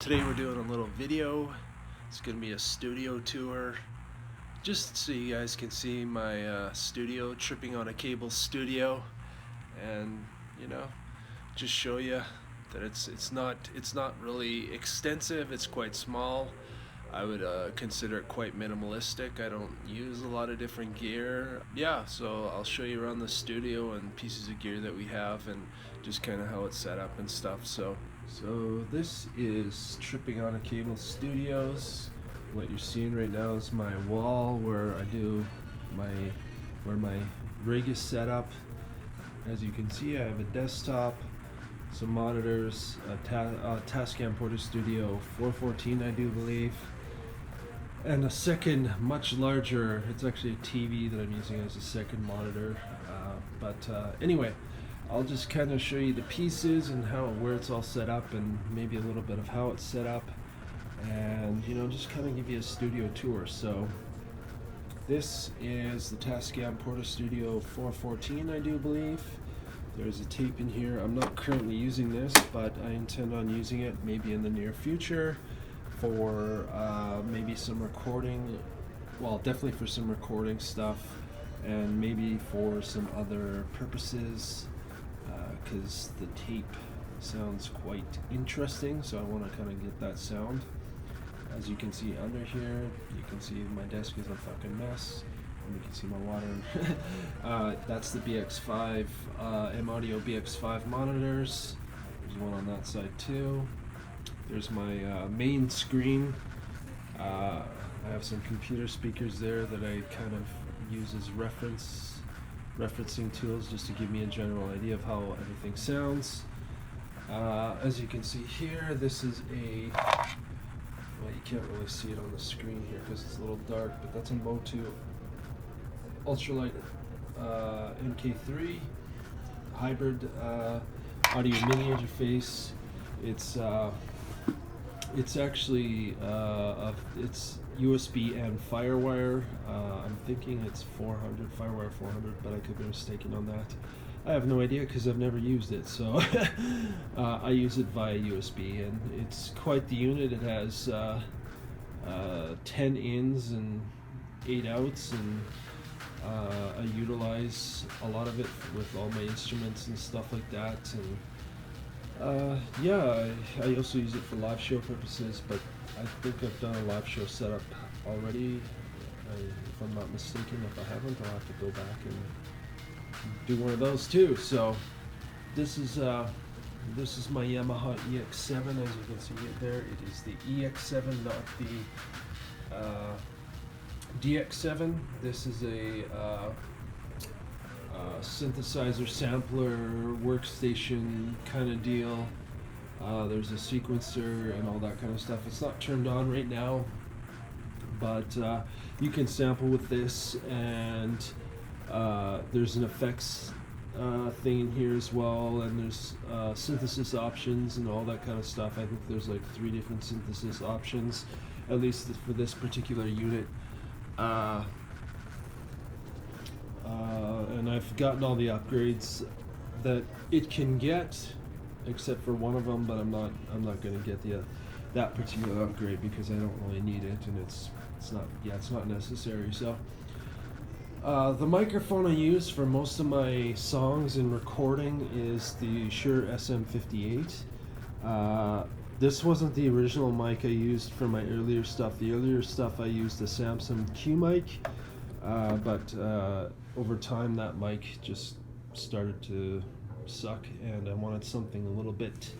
Today we're doing a little video. It's going to be a studio tour, just so you guys can see my studio, Trippingonacable Studio, and just show you that it's not really extensive. It's quite small. I would consider it quite minimalistic. I don't use a lot of different gear. Yeah, so I'll show you around the studio and pieces of gear that we have and just kind of how it's set up and stuff. So this is Trippingonacable Studios. What you're seeing right now is my wall where my rig is set up. As you can see, I have a desktop, some monitors, a Tascam Porter Studio 414, I do believe, and a second, much larger, it's actually a TV that I'm using as a second monitor. Anyway, I'll just kind of show you the pieces and where it's all set up, and maybe a little bit of how it's set up, and just kind of give you a studio tour. So this is the Tascam Porter Studio 414, I do believe. There's a tape in here. I'm not currently using this, but I intend on using it maybe in the near future for maybe some recording. Well, definitely for some recording stuff, and maybe for some other purposes, because the tape sounds quite interesting, so I want to kind of get that sound. As you can see under here, you can see my desk is a fucking mess. You can see my water. That's the BX5, M-Audio BX5 monitors. There's one on that side too. There's my main screen. I have some computer speakers there that I kind of use as referencing tools, just to give me a general idea of how everything sounds. As you can see here, this is well, you can't really see it on the screen here because it's a little dark, but that's a Motu ultralight MK3 hybrid audio mini interface. It's actually it's USB and FireWire. I'm thinking it's 400, FireWire 400, but I could be mistaken on that. I have no idea because I've never used it, so I use it via USB, and it's quite the unit. It has 10 ins and 8 outs, and I utilize a lot of it with all my instruments and stuff like that. And yeah, I also use it for live show purposes, but I think I've done a live show setup already. If I'm not mistaken, if I haven't, I'll have to go back and do one of those too. So this is my Yamaha EX7. As you can see it there, it is the EX7, not the DX7. This is a synthesizer sampler workstation kind of deal. There's a sequencer and all that kind of stuff. It's not turned on right now, but you can sample with this, and there's an effects thing in here as well, and there's synthesis options and all that kind of stuff. I think there's like 3 different synthesis options, at least for this particular unit. And I've gotten all the upgrades that it can get, except for one of them, but I'm not going to get that particular upgrade because I don't really need it, and it's not necessary. So the microphone I use for most of my songs and recording is the Shure SM58. This wasn't the original mic I used for my earlier stuff. The earlier stuff I used the Samsung Q mic, but over time that mic just started to suck, and I wanted something a little bit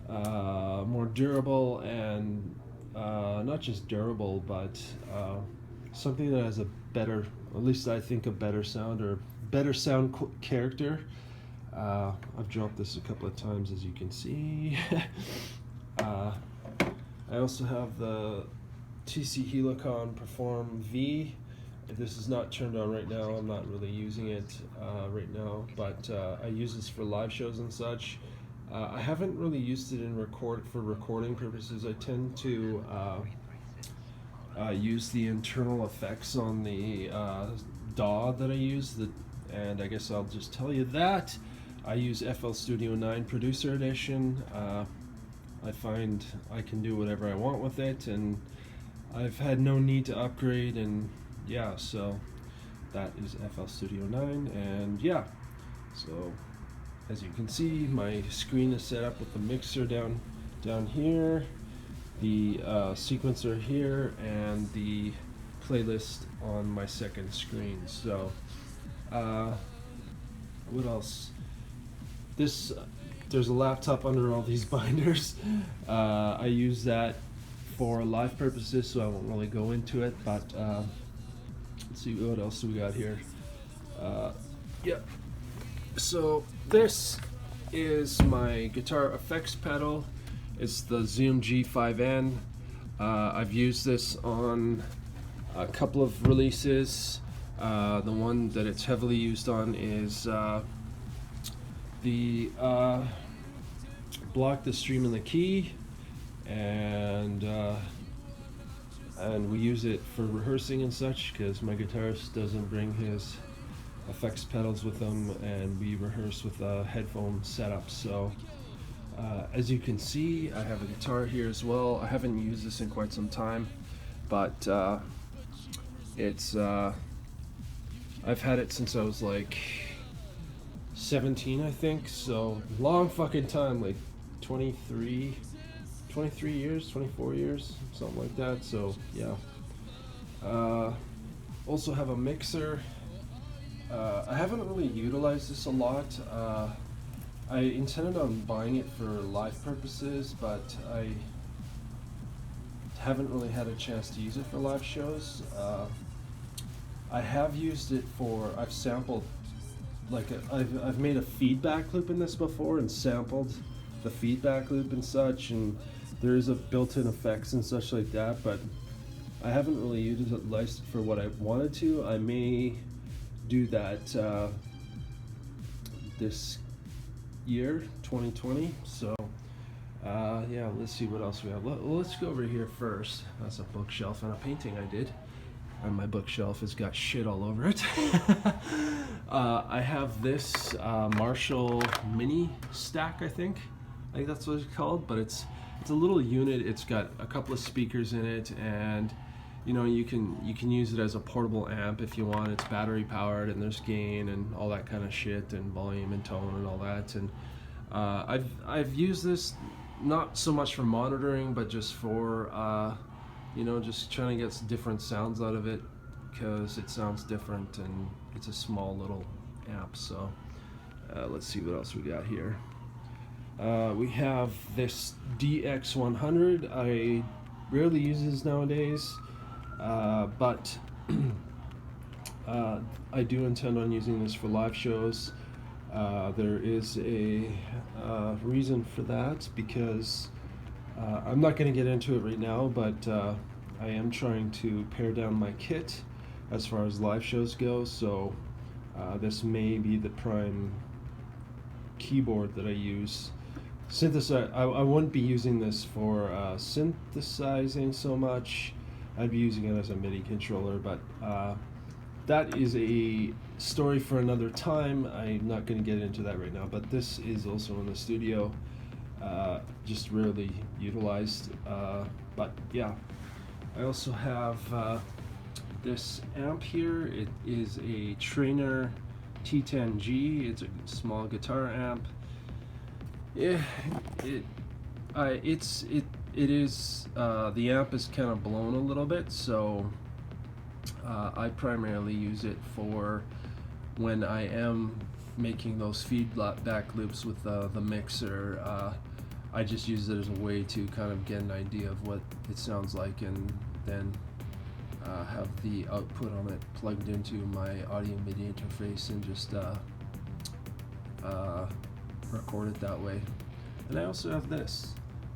more durable, and not just durable, but something that has a better, at least I think, a better sound, or better sound character. I've dropped this a couple of times, as you can see. I also have the TC Helicon Perform V. This is not turned on right now. I'm not really using it right now, but I use this for live shows and such. I haven't really used it for recording purposes. I tend to use the internal effects on the DAW that I use, and I guess I'll just tell you that I use FL Studio 9 Producer Edition. I find I can do whatever I want with it, and I've had no need to upgrade, and yeah, so that is FL Studio 9, and yeah, so as you can see, my screen is set up with the mixer down here, the sequencer here, and the playlist on my second screen. So what else? There's a laptop under all these binders. I use that for live purposes, so I won't really go into it, but let's see what else we got here. Yep. So this is my guitar effects pedal. It's the Zoom G5N. I've used this on a couple of releases. The one that it's heavily used on is the Block the Stream in the Key, and we use it for rehearsing and such, because my guitarist doesn't bring his effects pedals with them, and we rehearse with a headphone setup. So as you can see, I have a guitar here as well. I haven't used this in quite some time, but it's I've had it since I was like 17, I think, so long fucking time, like 23 years, 24 years, something like that. So yeah. Also have a mixer. I haven't really utilized this a lot. I intended on buying it for live purposes, but I haven't really had a chance to use it for live shows. I have used it for, I've sampled, like I've made a feedback loop in this before and sampled the feedback loop and such, and there's a built-in effects and such like that, but I haven't really utilized it for what I wanted to. I may do that this year, 2020. So yeah, let's see what else we have. Let's go over here first. That's a bookshelf and a painting I did, and my bookshelf has got shit all over it. I have this Marshall mini stack, I think that's what it's called, but it's a little unit. It's got a couple of speakers in it, and you know, you can use it as a portable amp if you want. It's battery powered, and there's gain and all that kind of shit, and volume and tone and all that. And I've used this not so much for monitoring, but just for you know, just trying to get some different sounds out of it, because it sounds different and it's a small little amp. So let's see what else we got here. We have this DX100. I rarely use this nowadays, but I do intend on using this for live shows. There is a reason for that, because I'm not going to get into it right now, but I am trying to pare down my kit as far as live shows go, so this may be the prime keyboard that I use. I wouldn't be using this for synthesizing so much. I'd be using it as a MIDI controller, but that is a story for another time. I'm not going to get into that right now, but this is also in the studio, just rarely utilized, but yeah. I also have this amp here. It is a Trainer T10G. It's a small guitar amp. Yeah, it is the amp is kind of blown a little bit, so I primarily use it for when I am making those feedback loops with the mixer. I just use it as a way to kind of get an idea of what it sounds like, and then have the output on it plugged into my audio MIDI interface, and just record it that way. And I also have this.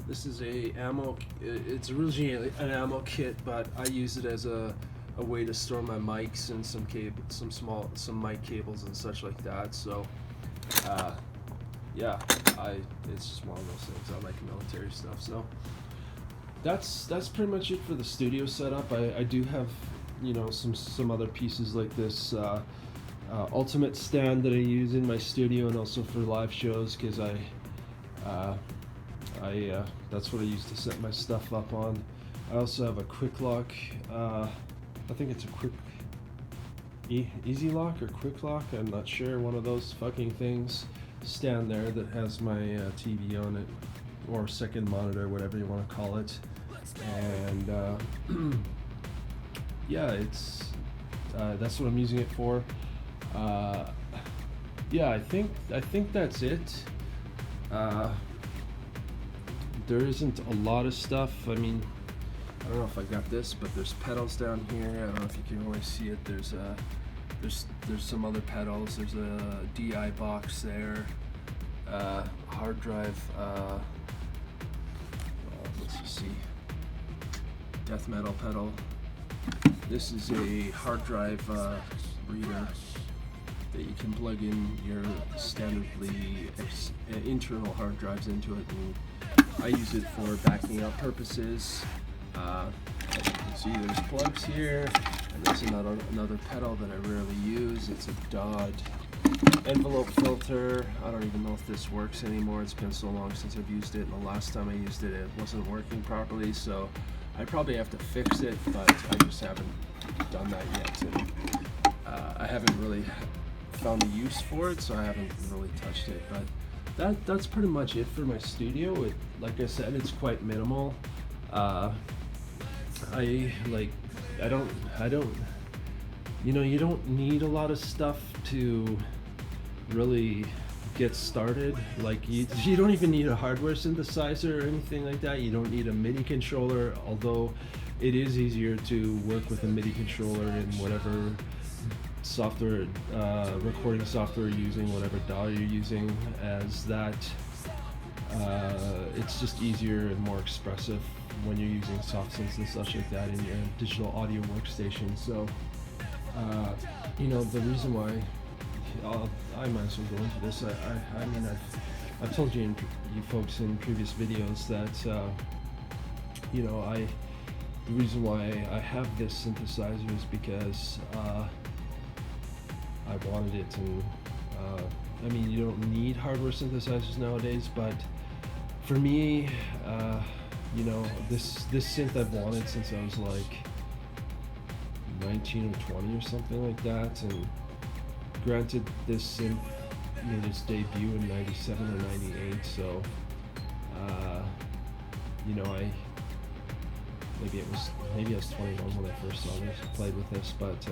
This is a ammo. It's originally an ammo kit, but I use it as a way to store my mics and some mic cables and such like that. So yeah, it's just one of those things. I like military stuff. So that's pretty much it for the studio setup. I do have, you know, some other pieces like this ultimate stand that I use in my studio and also for live shows, because That's what I use to set my stuff up on. I also have a quick lock. I think it's a quick easy lock or quick lock. I'm not sure. One of those fucking things stand there that has my TV on it, or second monitor, whatever you want to call it. And yeah, it's that's what I'm using it for. Yeah, I think that's it. There isn't a lot of stuff. I mean, I don't know if I got this, but there's pedals down here. I don't know if you can really see it. There's some other pedals. There's a DI box there, hard drive. Let's just see. Death metal pedal. This is a hard drive reader that you can plug in your standardly internal hard drives into it, and I use it for backing up purposes. As you can see, there's plugs here, and there's another pedal that I rarely use. It's a Dodd envelope filter. I don't even know if this works anymore. It's been so long since I've used it, and the last time I used it, it wasn't working properly, so I probably have to fix it, but I just haven't done that yet. And, I haven't really found a use for it, so I haven't really touched it. But that's pretty much it for my studio. Like I said, it's quite minimal. I don't, you don't need a lot of stuff to really get started. Like you don't even need a hardware synthesizer or anything like that. You don't need a MIDI controller, although it is easier to work with a MIDI controller in whatever software, recording software you're using, whatever DAW you're using, as that it's just easier and more expressive when you're using soft synths and such like that in your digital audio workstation. So the reason why I might as well go into this. I mean, I've told you folks in previous videos that the reason why I have this synthesizer is because I wanted it, and I mean, you don't need hardware synthesizers nowadays, but for me, this synth I've wanted since I was like 19 or 20 or something like that. And granted, this synth made its debut in 97 or 98, so maybe I was 21 when I first saw this, played with this, but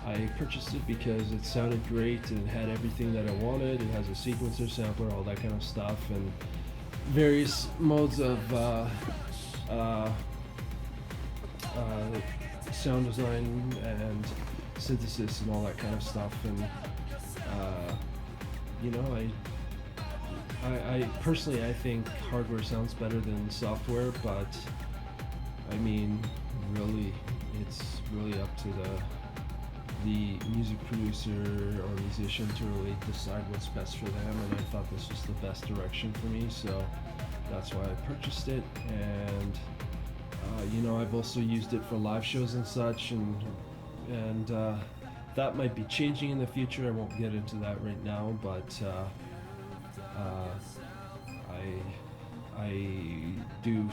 I purchased it because it sounded great and it had everything that I wanted. It has a sequencer, sampler, all that kind of stuff, and various modes of sound design and synthesis and all that kind of stuff. And I personally, I think hardware sounds better than software, but I mean, really, it's really up to the music producer or musician to really decide what's best for them, and I thought this was the best direction for me, so that's why I purchased it. And I've also used it for live shows and such, and that might be changing in the future. I won't get into that right now, but I do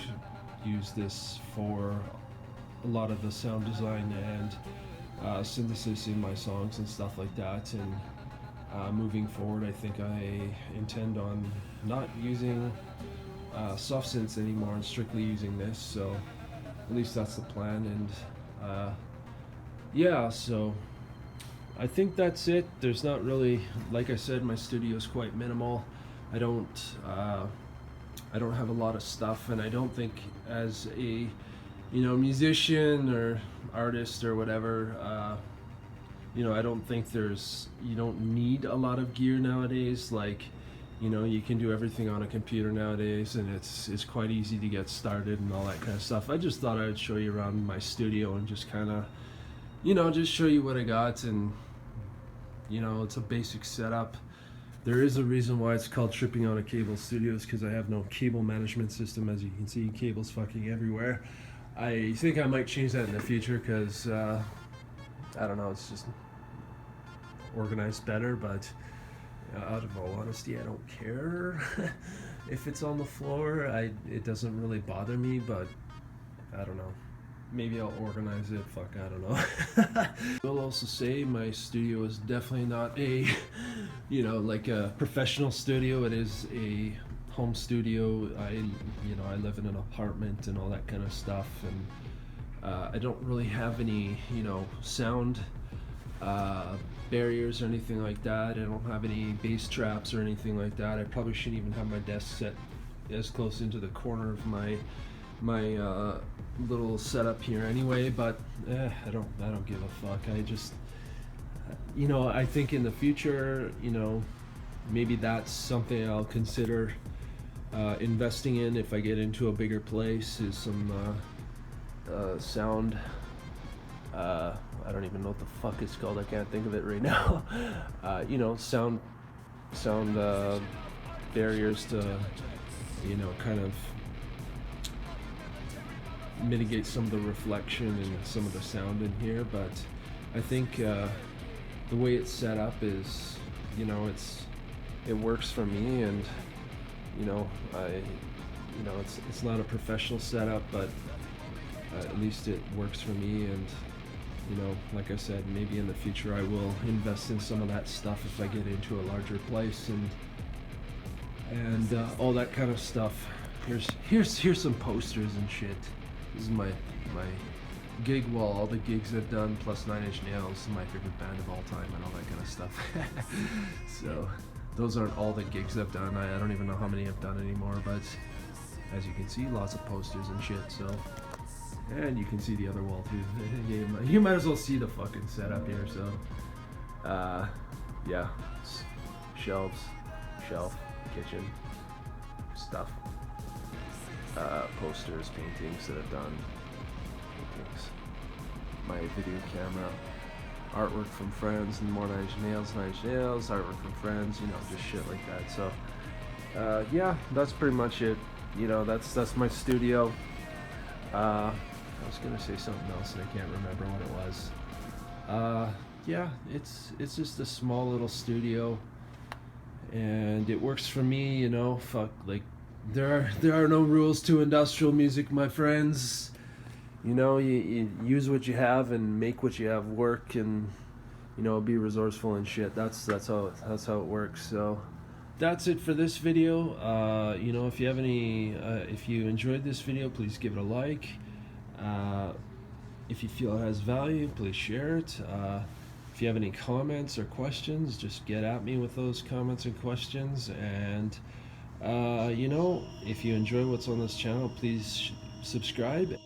use this for a lot of the sound design and synthesis in my songs and stuff like that. And moving forward, I think I intend on not using soft synths anymore and strictly using this, so at least that's the plan. And so I think that's it. There's not really, like I said, my studio is quite minimal. I don't have a lot of stuff, and I don't think as a musician or artist or whatever, I don't think you don't need a lot of gear nowadays. Like, you can do everything on a computer nowadays, and it's quite easy to get started and all that kind of stuff. I just thought I would show you around my studio and just kind of, just show you what I got. And it's a basic setup. There is a reason why it's called Trippingonacable Studios, because I have no cable management system. As you can see, cables fucking everywhere. I think I might change that in the future, because I don't know, it's just organized better, but out of all honesty, I don't care if it's on the floor. It doesn't really bother me, but I don't know. Maybe I'll organize it. Fuck, I don't know. I will also say my studio is definitely not a, like a professional studio. It is a home studio. I live in an apartment and all that kind of stuff, and I don't really have any, sound barriers or anything like that. I don't have any bass traps or anything like that. I probably shouldn't even have my desk set as close into the corner of my little setup here anyway, but I don't give a fuck. I just, I think in the future, maybe that's something I'll consider investing in if I get into a bigger place, is some sound. I don't even know what the fuck it's called. I can't think of it right now. Sound barriers to, kind of mitigate some of the reflection and some of the sound in here. But I think the way it's set up is, it works for me, and it's not a professional setup, but at least it works for me. And like I said, maybe in the future I will invest in some of that stuff if I get into a larger place and all that kind of stuff. Here's some posters and shit. This is my gig wall, all the gigs I've done, plus Nine Inch Nails, my favorite band of all time, and all that kind of stuff. So those aren't all the gigs I've done. I don't even know how many I've done anymore, but as you can see, lots of posters and shit. So, and you can see the other wall too. You might as well see the fucking setup here. So yeah, shelves, shelf, kitchen stuff, posters, paintings that I've done, paintings, my video camera, artwork from friends, and more Nine Inch Nails, artwork from friends, just shit like that. So yeah, that's pretty much it. That's my studio. I was gonna say something else and I can't remember what it was. Yeah, it's just a small little studio, and it works for me. Fuck, like there are no rules to industrial music, my friends. You use what you have and make what you have work, and be resourceful and shit. That's how it works. So that's it for this video. If you have any, if you enjoyed this video, please give it a like. If you feel it has value, please share it. If you have any comments or questions, just get at me with those comments and questions. And if you enjoy what's on this channel, please subscribe.